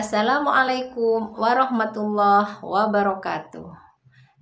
Assalamualaikum warahmatullahi wabarakatuh.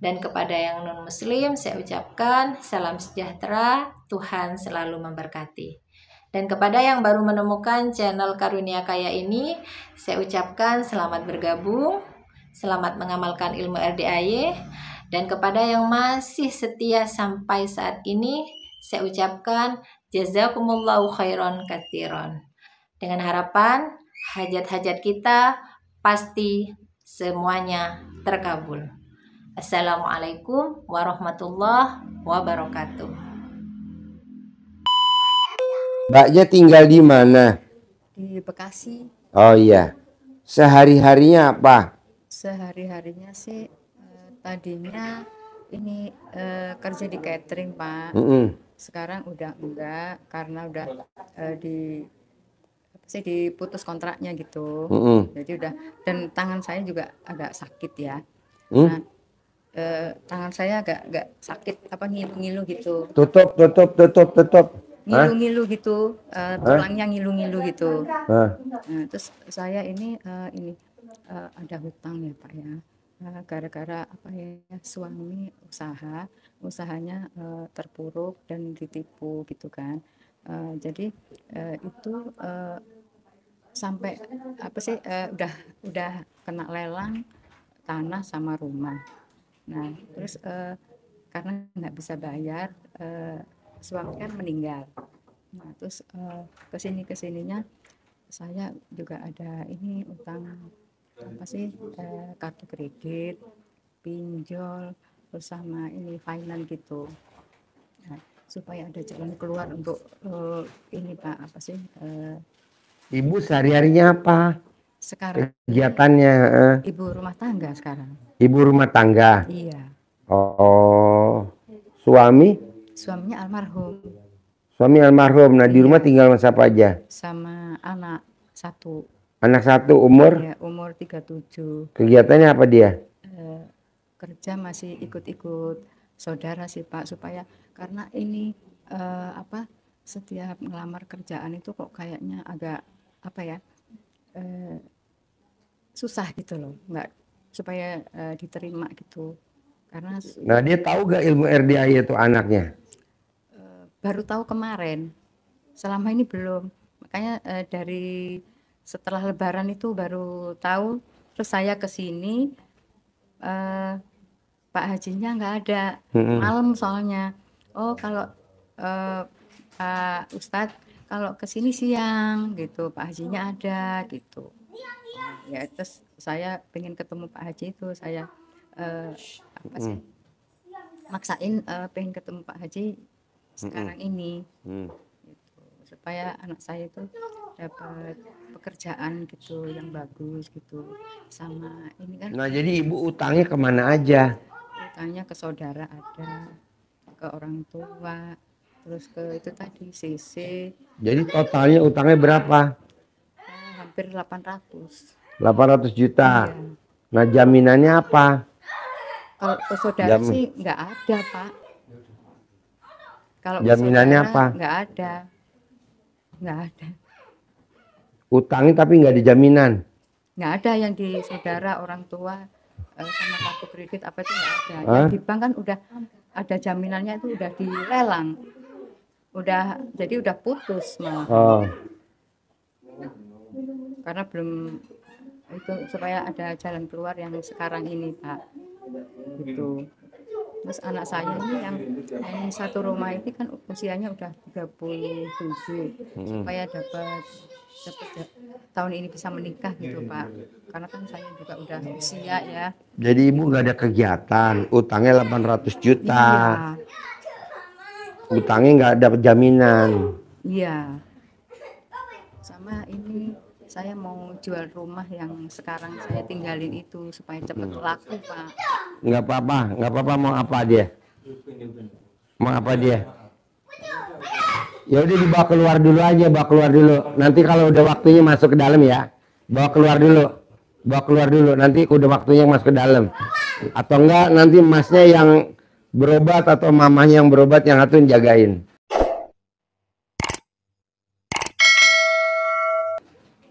Dan kepada yang non-muslim saya ucapkan salam sejahtera, Tuhan selalu memberkati. Dan kepada yang baru menemukan channel Karunia Kaya ini, saya ucapkan selamat bergabung, selamat mengamalkan ilmu RDAY. Dan kepada yang masih setia sampai saat ini, saya ucapkan jazakumullahu khairan katsiran. Dengan harapan hajat-hajat kita pasti semuanya terkabul. Assalamualaikum warahmatullahi wabarakatuh. Mbaknya tinggal di mana? Di Bekasi. Oh iya. Sehari-harinya apa? Sehari-harinya sih tadinya ini kerja di catering, Pak. Sekarang udah enggak karena udah diputus kontraknya gitu. Jadi udah, dan tangan saya juga agak sakit ya. Nah, tangan saya agak sakit, ngilu-ngilu gitu. Tutup. Ngilu-ngilu gitu, tulangnya ngilu-ngilu gitu. Nah, terus saya ini ada hutang ya Pak ya, gara-gara suami usahanya terpuruk dan ditipu gitu kan. Jadi itu sampai udah kena lelang tanah sama rumah. Nah terus karena nggak bisa bayar, suami kan meninggal. Nah terus kesininya saya juga ada ini utang kartu kredit, pinjol, bersama ini finance gitu. Nah, supaya ada jalan keluar untuk ini Pak Ibu sehari-harinya apa? Sekarang kegiatannya? Ibu rumah tangga sekarang. Ibu rumah tangga. Iya. Oh, suaminya almarhum. Suami almarhum. Nah, iya. Di rumah tinggal sama siapa aja? Sama anak satu. Anak satu umur? Ya, umur 37. Kegiatannya apa dia? Kerja masih ikut-ikut saudara sih Pak, supaya karena ini setiap ngelamar kerjaan itu kok kayaknya agak susah gitu loh, nggak supaya diterima gitu. Karena nah dia tahu gak ilmu RDAY itu anaknya? Baru tahu kemarin, selama ini belum. Makanya dari setelah lebaran itu baru tahu. Terus saya kesini, Pak Hajinya nggak ada, malam soalnya. Oh kalau Pak Ustadz kalau kesini siang gitu, Pak Hajinya ada gitu. Ya terus saya pengen ketemu Pak Haji itu, saya maksain pengen ketemu Pak Haji sekarang ini gitu, supaya anak saya itu dapat pekerjaan gitu yang bagus gitu. Sama ini kan. Nah jadi ibu utangnya kemana aja? Utangnya ke saudara ada, ke orang tua, terus ke itu tadi CC. Jadi totalnya utangnya berapa? Hampir 800 juta. Iya. Nah jaminannya apa? Kalau ke saudara sih nggak ada Pak. Kalau jaminannya apa? Nggak ada. Utangnya tapi nggak ada jaminan? Nggak ada, yang di saudara orang tua sama kartu kredit apa itu nggak ada. Yang di bank kan udah ada jaminannya, itu udah dilelang, jadi udah putus malah. Karena belum itu, supaya ada jalan keluar yang sekarang ini Pak gitu. Terus anak saya ini yang satu rumah ini kan usianya udah 37, supaya dapat tahun ini bisa menikah gitu Pak, karena kan saya juga udah usia ya. Jadi ibu nggak ada kegiatan, utangnya 800 juta. Iya. Utangnya nggak dapat jaminan. Iya. Sama ini saya mau jual rumah yang sekarang saya tinggalin itu supaya cepat laku Pak. Nggak apa-apa, mau apa dia? Ya udah dibawa keluar dulu aja, Nanti kalau udah waktunya masuk ke dalam ya, bawa keluar dulu. Nanti udah waktunya masuk ke dalam. Atau enggak nanti masnya yang berobat atau mamanya yang berobat, yang satu jagain.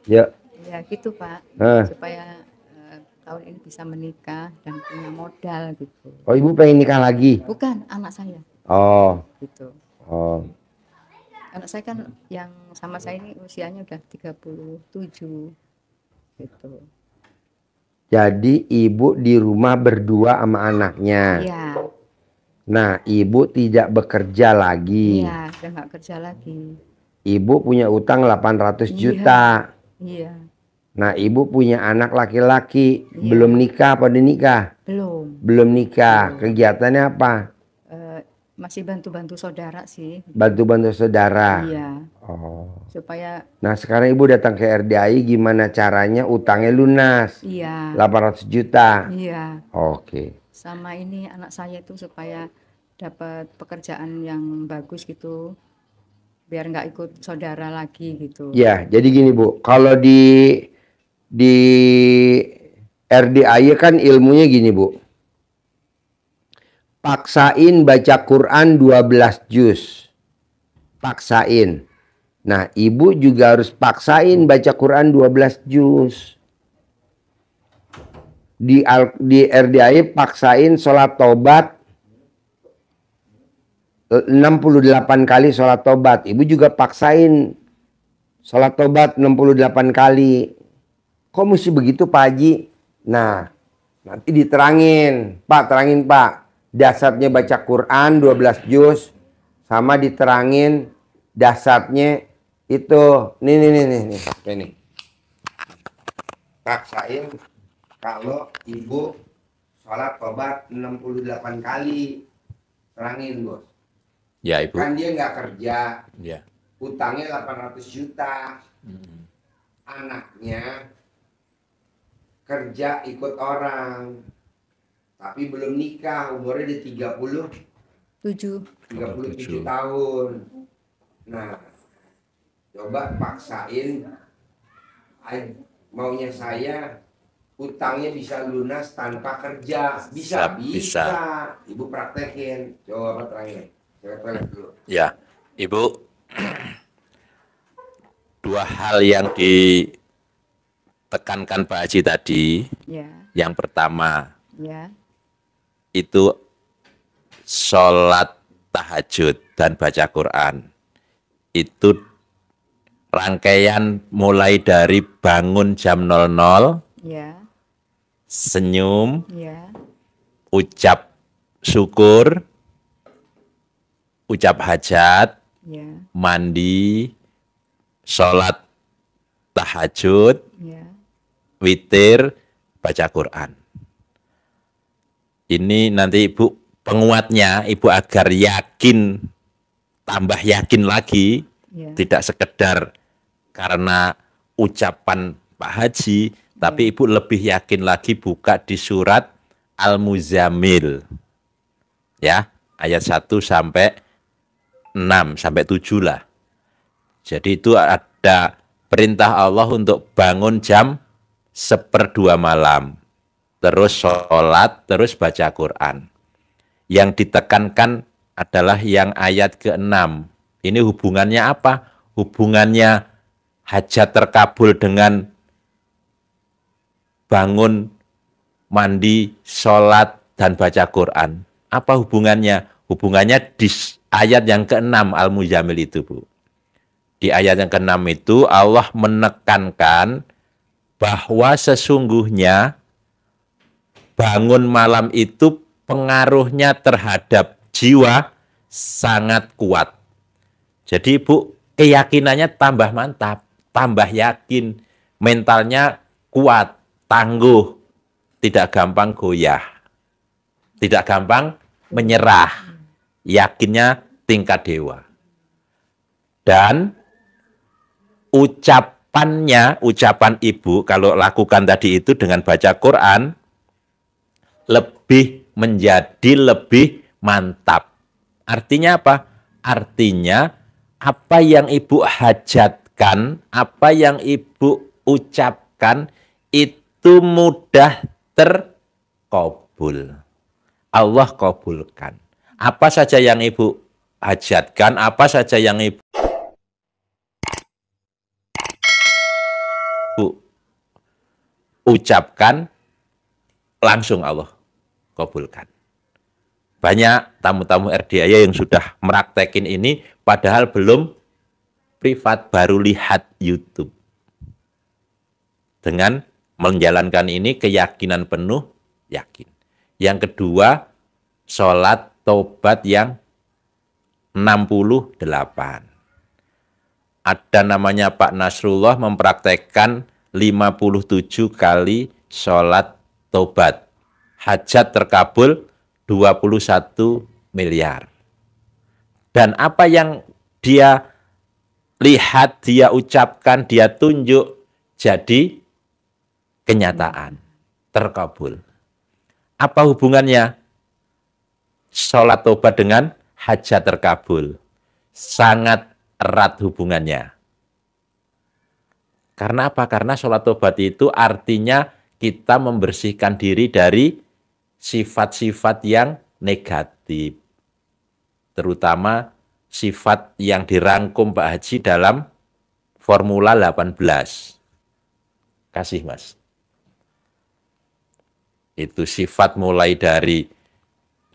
Yuk. Ya gitu Pak, Hah. supaya tahun ini bisa menikah dan punya modal gitu. Oh, ibu pengen nikah lagi? Bukan anak saya Oh, gitu. oh. Anak saya kan yang sama saya ini usianya udah 37 gitu. Jadi ibu di rumah berdua sama anaknya. Iya, Nah, ibu tidak bekerja lagi. iya, udah nggak kerja lagi. Ibu punya utang 800 Iya. juta. Iya, Nah, ibu punya anak laki-laki. Iya. Belum nikah apa udah nikah? belum. Belum nikah. Belum. Kegiatannya apa? Masih bantu-bantu saudara sih. Bantu-bantu saudara. Iya, Oh. supaya Nah, sekarang ibu datang ke RDI, gimana caranya utangnya lunas? iya, 800 juta. iya. Oke. Sama ini anak saya itu supaya dapat pekerjaan yang bagus gitu, biar nggak ikut saudara lagi gitu. Ya, jadi gini Bu, kalau di RDI kan ilmunya gini Bu. Paksain baca Quran 12 juz. Paksain. Nah, ibu juga harus paksain baca Quran 12 juz. Di RDI paksain sholat tobat 68 kali sholat tobat. Ibu juga paksain sholat tobat 68 kali. Kok mesti begitu Pak Haji? Nah, nanti diterangin. Pak, terangin Pak. Dasarnya baca Quran 12 juz. Sama diterangin dasarnya itu. Nih. Paksain kalau ibu sholat tobat 68 kali. Terangin Bos. Ya Ibu. Kan dia nggak kerja. Ya. Utangnya 800 juta. Anaknya kerja ikut orang. Tapi belum nikah, umurnya di 37 tahun. Nah, coba paksain maunya saya utangnya bisa lunas tanpa kerja. Bisa. Ibu praktekin. Coba terakhir. Coba dulu. Ya, Ibu. Dua hal yang ditekankan Pak Haji tadi. Ya, Yang pertama ya, itu sholat tahajud dan baca Quran. Itu rangkaian mulai dari bangun jam 00, ya, senyum, ya, ucap syukur, ucap hajat, ya, mandi, sholat tahajud, ya, witir, baca Quran. Ini nanti Ibu penguatnya, Ibu agar yakin, tambah yakin lagi, ya, tidak sekedar karena ucapan Pak Haji, tapi Ibu lebih yakin lagi buka di surat Al-Muzammil. Ya, ayat 1 sampai 6 sampai 7 lah. Jadi itu ada perintah Allah untuk bangun jam 1/2 malam. Terus sholat, terus baca Quran. Yang ditekankan adalah yang ayat ke-6. Ini hubungannya apa? Hubungannya hajat terkabul dengan bangun, mandi, sholat, dan baca Quran. Apa hubungannya? Hubungannya di ayat yang ke-6 Al-Muzammil itu, Bu. Di ayat yang ke-6 itu Allah menekankan bahwa sesungguhnya bangun malam itu pengaruhnya terhadap jiwa sangat kuat. Jadi Ibu keyakinannya tambah mantap, tambah yakin, mentalnya kuat, tangguh, tidak gampang goyah, tidak gampang menyerah, yakinnya tingkat dewa. Dan ucapan Ibu kalau lakukan tadi itu dengan baca Quran, menjadi lebih mantap. Artinya apa? Artinya apa yang Ibu hajatkan, apa yang Ibu ucapkan itu mudah terkabul. Allah kabulkan. Apa saja yang Ibu hajatkan, apa saja yang Ibu ucapkan, langsung Allah kabulkan. Banyak tamu-tamu RDIA yang sudah meraktekin ini, padahal belum privat, baru lihat YouTube. Dengan menjalankan ini, keyakinan penuh, yakin. Yang kedua, sholat tobat yang 68. Ada namanya Pak Nasrullah mempraktekkan 57 kali sholat tobat. Hajat terkabul 21 miliar. Dan apa yang dia lihat, dia ucapkan, dia tunjuk, jadi kenyataan, terkabul. Apa hubungannya sholat tobat dengan hajat terkabul? Sangat erat hubungannya. Karena apa? Karena sholat tobat itu artinya kita membersihkan diri dari sifat-sifat yang negatif. Terutama sifat yang dirangkum Pak Haji dalam Formula 18. Kasih Mas. Itu sifat mulai dari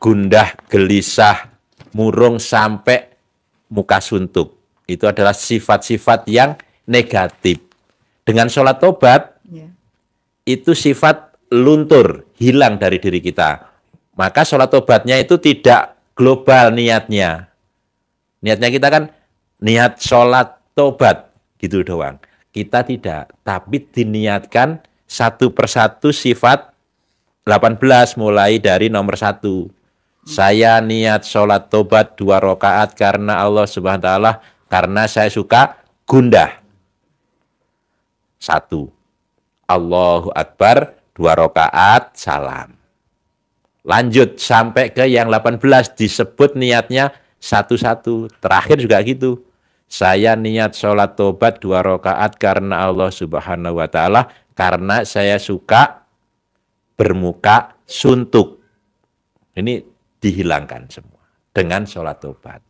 gundah, gelisah, murung sampai muka suntuk. Itu adalah sifat-sifat yang negatif. Dengan sholat tobat, itu sifat luntur, hilang dari diri kita. Maka sholat tobatnya itu tidak global niatnya. Niatnya kita kan niat sholat tobat, gitu doang. Kita tidak, tapi diniatkan satu persatu sifat 18 mulai dari nomor 1. Saya niat sholat tobat 2 rakaat karena Allah Subhanahu wa Ta'ala, karena saya suka gundah. 1. Allahu Akbar 2 rakaat, salam. Lanjut sampai ke yang 18, disebut niatnya satu-satu. Terakhir juga gitu. Saya niat sholat tobat 2 rakaat karena Allah Subhanahu wa Ta'ala, karena saya suka bermuka suntuk. Ini dihilangkan semua dengan sholat tobat.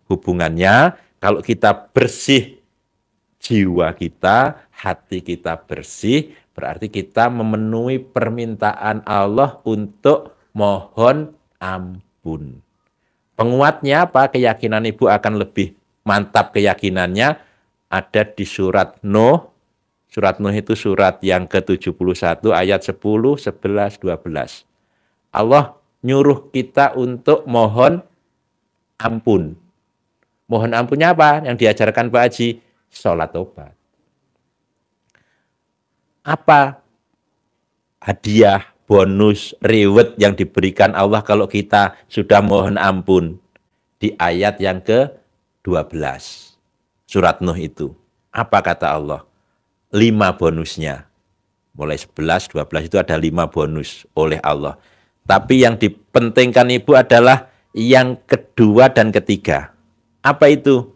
Hubungannya, kalau kita bersih jiwa kita, hati kita bersih, berarti kita memenuhi permintaan Allah untuk mohon ampun. Penguatnya apa? Keyakinan Ibu akan lebih mantap keyakinannya ada di surat Nuh. Surat Nuh itu surat yang ke-71 ayat 10, 11, 12. Allah nyuruh kita untuk mohon ampun. Mohon ampunnya apa? Yang diajarkan Pak Haji, sholat tobat. Apa hadiah, bonus, reward yang diberikan Allah kalau kita sudah mohon ampun? Di ayat yang ke-12. Surat Nuh itu. Apa kata Allah? 5 bonusnya. Mulai 11, 12 itu ada 5 bonus oleh Allah. Tapi yang dipentingkan Ibu adalah yang kedua dan ketiga. Apa itu?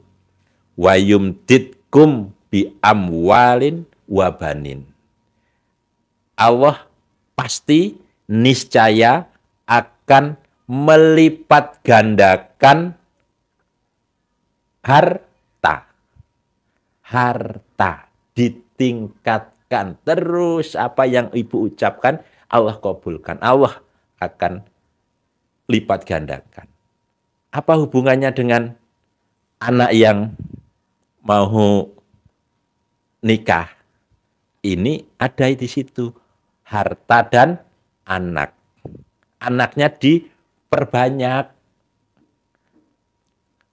Wa yumditkum bi amwalin wa banin. Allah pasti niscaya akan melipat gandakan harta. Harta ditingkatkan terus, apa yang Ibu ucapkan Allah kabulkan, Allah akan lipat gandakan. Apa hubungannya dengan anak yang mau nikah? Ini ada di situ, harta dan anak. Anaknya diperbanyak.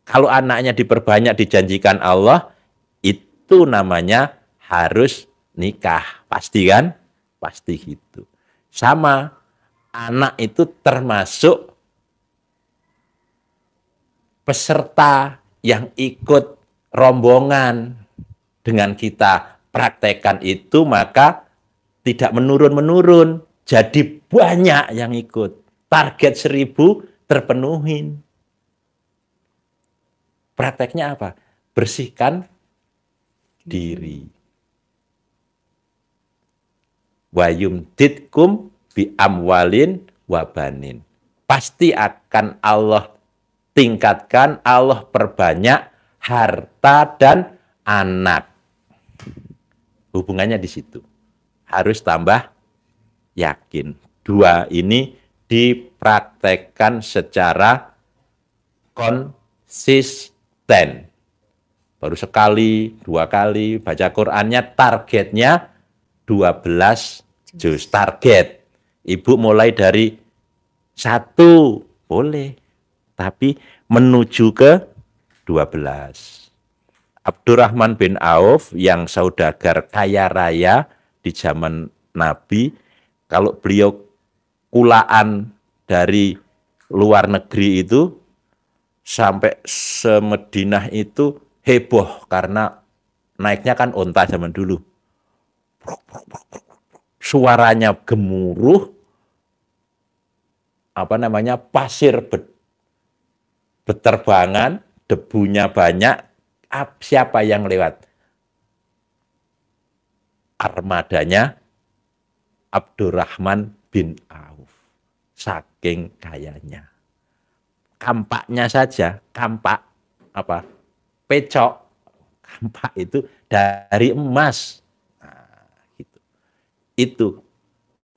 Kalau anaknya diperbanyak dijanjikan Allah, itu namanya harus nikah. Pasti kan? Pasti gitu. Sama, anak itu termasuk peserta yang ikut rombongan. Dengan kita praktekkan itu, maka tidak menurun-menurun. Jadi banyak yang ikut. Target 1000 terpenuhin. Prakteknya apa? Bersihkan diri. Wa yumditkum bi amwalin wa banin. Pasti akan Allah tingkatkan, Allah perbanyak harta dan anak. Hubungannya di situ. harus tambah yakin. Dua ini dipraktekkan secara konsisten. Baru sekali, 2 kali baca Qur'annya, targetnya 12 juz. Target. Ibu mulai dari 1 boleh, tapi menuju ke 12. Abdurrahman bin Auf yang saudagar kaya raya di zaman Nabi, kalau beliau kulaan dari luar negeri itu sampai semedinah itu heboh karena naiknya kan onta zaman dulu. Suaranya gemuruh, pasir beterbangan, debunya banyak. Siapa yang lewat? Armadanya Abdurrahman bin Auf. Saking kayanya. Kampaknya saja, pecok, kampak itu dari emas. Nah, gitu. Itu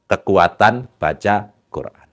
kekuatan baca Quran.